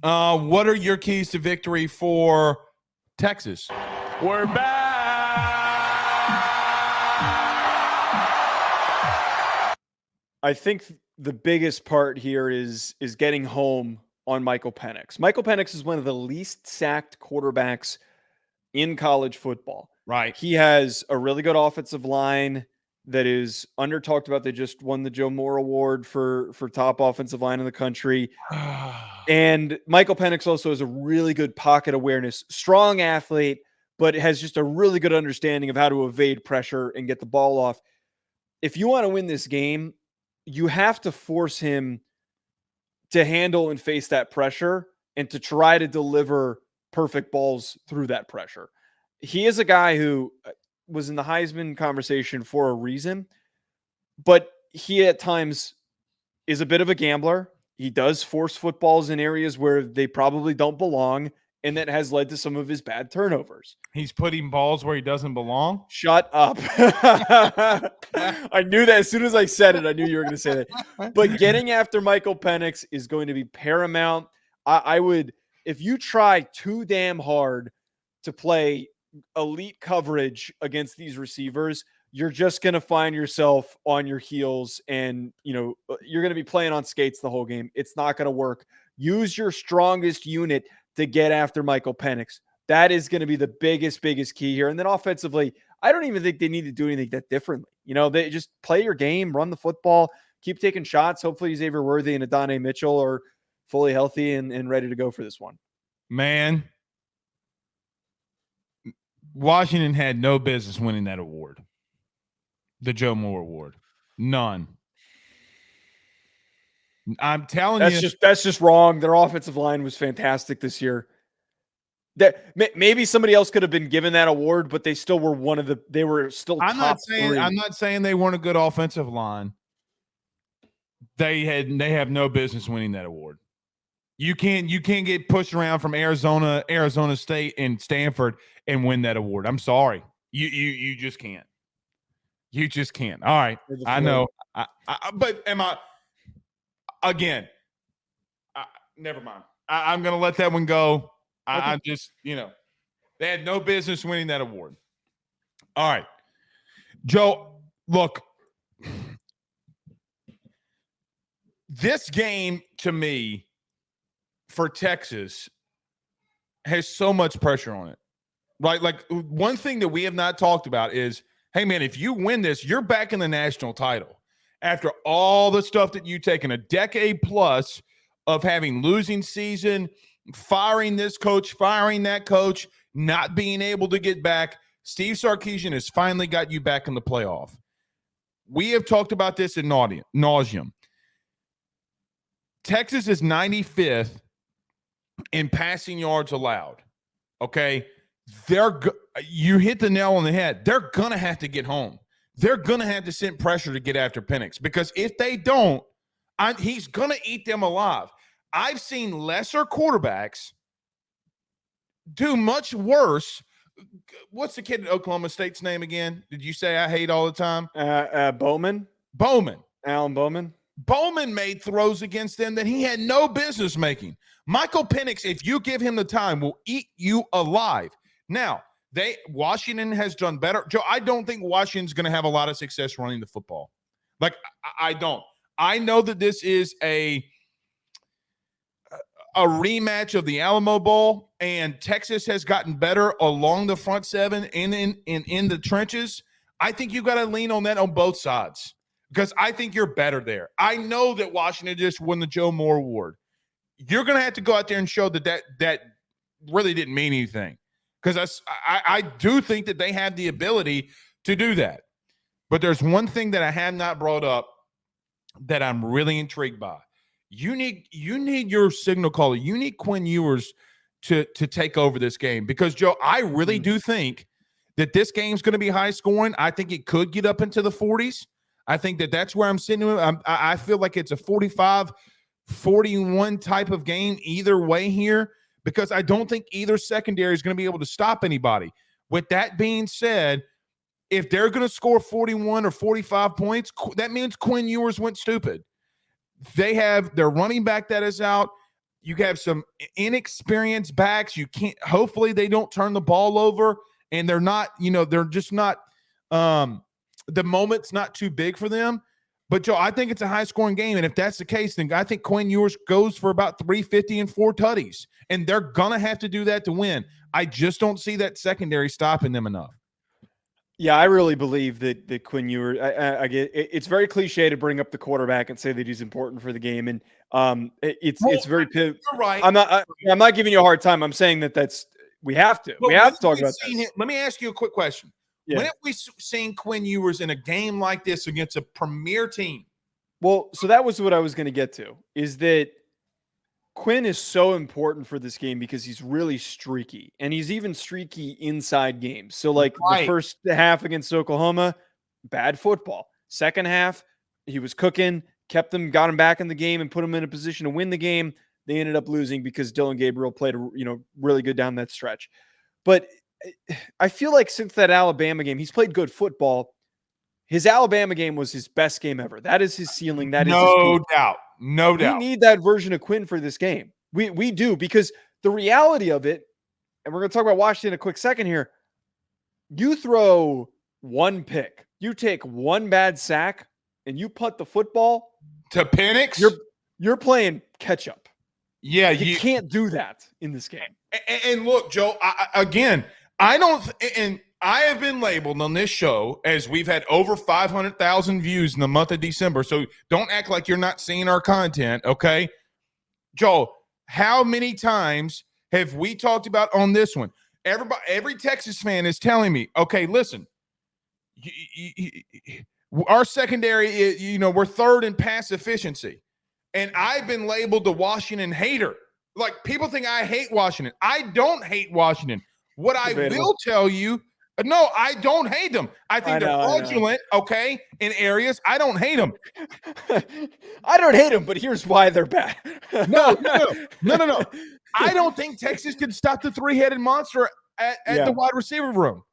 What are your keys to victory for Texas? We're back. I think the biggest part here is getting home on Michael Penix. Michael Penix is one of the least sacked quarterbacks in college football. Right. He has a really good offensive line that is under talked about. They just won the Joe Moore Award for top offensive line in the country. And Michael Penix also has a really good pocket awareness, strong athlete, but has just a really good understanding of how to evade pressure and get the ball off. If you want to win this game, you have to force him to handle and face that pressure and to try to deliver perfect balls through that pressure. He is a guy who was in the Heisman conversation for a reason, but he at times is a bit of a gambler. He does force footballs in areas where they probably don't belong, and that has led to some of his bad turnovers. He's putting balls where he doesn't belong. Shut up. I knew that as soon as I said it, I knew you were going to say that. But getting after Michael Penix is going to be paramount. I would, if you try too damn hard to play elite coverage against these receivers, you're just going to find yourself on your heels and, you're going to be playing on skates the whole game. It's not going to work. Use your strongest unit to get after Michael Penix. That is going to be the biggest key here. And then offensively, I don't even think they need to do anything that differently. They just play your game, run the football, keep taking shots. Hopefully Xavier Worthy and Adonai Mitchell are fully healthy and ready to go for this one. Man, Washington had no business winning that award. The Joe Moore Award. None. I'm telling you. That's just wrong. Their offensive line was fantastic this year. That maybe somebody else could have been given that award, but they still were they were still I'm top three. I'm not saying they weren't a good offensive line. They have no business winning that award. You can't get pushed around from Arizona State and Stanford and win that award. I'm sorry. You just can't. You just can't. All right. I know. But am I again? Never mind. I'm going to let that one go. Okay. I just, they had no business winning that award. All right. Joe, look, this game to me for Texas has so much pressure on it. Right? Like one thing that we have not talked about is, hey, man, if you win this, you're back in the national title. After all the stuff that you've taken, a decade plus of having losing season, firing this coach, firing that coach, not being able to get back, Steve Sarkisian has finally got you back in the playoff. We have talked about this ad nauseum. Texas is 95th in passing yards allowed. Okay? You hit the nail on the head. They're going to have to get home. They're going to have to send pressure to get after Penix because if they don't, he's going to eat them alive. I've seen lesser quarterbacks do much worse. What's the kid at Oklahoma State's name again? Did you say I hate all the time? Bowman. Alan Bowman. Bowman made throws against them that he had no business making. Michael Penix, if you give him the time, will eat you alive. Now, Washington has done better. Joe, I don't think Washington's going to have a lot of success running the football. Like, I don't. I know that this is a rematch of the Alamo Bowl, and Texas has gotten better along the front seven and in the trenches. I think you got to lean on that on both sides because I think you're better there. I know that Washington just won the Joe Moore Award. You're going to have to go out there and show that really didn't mean anything because I do think that they have the ability to do that. But there's one thing that I have not brought up that I'm really intrigued by. You need your signal caller. You need Quinn Ewers to take over this game because, Joe, I really do think that this game's going to be high scoring. I think it could get up into the 40s. I think that's where I'm sitting. I feel like it's a 45-41 type of game either way here because I don't think either secondary is going to be able to stop anybody. With that being said, if they're going to score 41 or 45 points, that means Quinn Ewers went stupid. They have their running back that is out. You have some inexperienced backs. You can't. Hopefully, they don't turn the ball over, and they're not. They're just not. The moment's not too big for them. But Joe, I think it's a high-scoring game, and if that's the case, then I think Quinn Ewers goes for about 350 and 4 tutties, and they're gonna have to do that to win. I just don't see that secondary stopping them enough. Yeah, I really believe that Quinn Ewers. I get it's very cliche to bring up the quarterback and say that he's important for the game, and it's very. You're right. I'm not giving you a hard time. I'm saying that's we have to. We have to talk about this. Let me ask you a quick question. Yeah. When have we seen Quinn Ewers in a game like this against a premier team? Well, so that was what I was going to get to, is that Quinn is so important for this game because he's really streaky, and he's even streaky inside games. So like the first half against Oklahoma, bad football. Second half, he was cooking, got him back in the game and put him in a position to win the game. They ended up losing because Dylan Gabriel played, really good down that stretch. But I feel like since that Alabama game, he's played good football. His Alabama game was his best game ever. That is his ceiling. That is no doubt. No doubt. We need that version of Quinn for this game. We do, because the reality of it, and we're going to talk about Washington in a quick second here. You throw one pick, you take one bad sack, and you punt the football to Penix. You're playing catch up. Yeah, you can't do that in this game. And look, Joe, I have been labeled on this show as we've had over 500,000 views in the month of December. So don't act like you're not seeing our content, okay? Joe, how many times have we talked about on this one? Every Texas fan is telling me, okay, listen, our secondary is, we're third in pass efficiency. And I've been labeled the Washington hater. Like, people think I hate Washington. I don't hate Washington. What I will tell you, no, I don't hate them. I think they're fraudulent, okay, in areas. I don't hate them. I don't hate them, but here's why they're bad. No. I don't think Texas can stop the three-headed monster at the wide receiver room.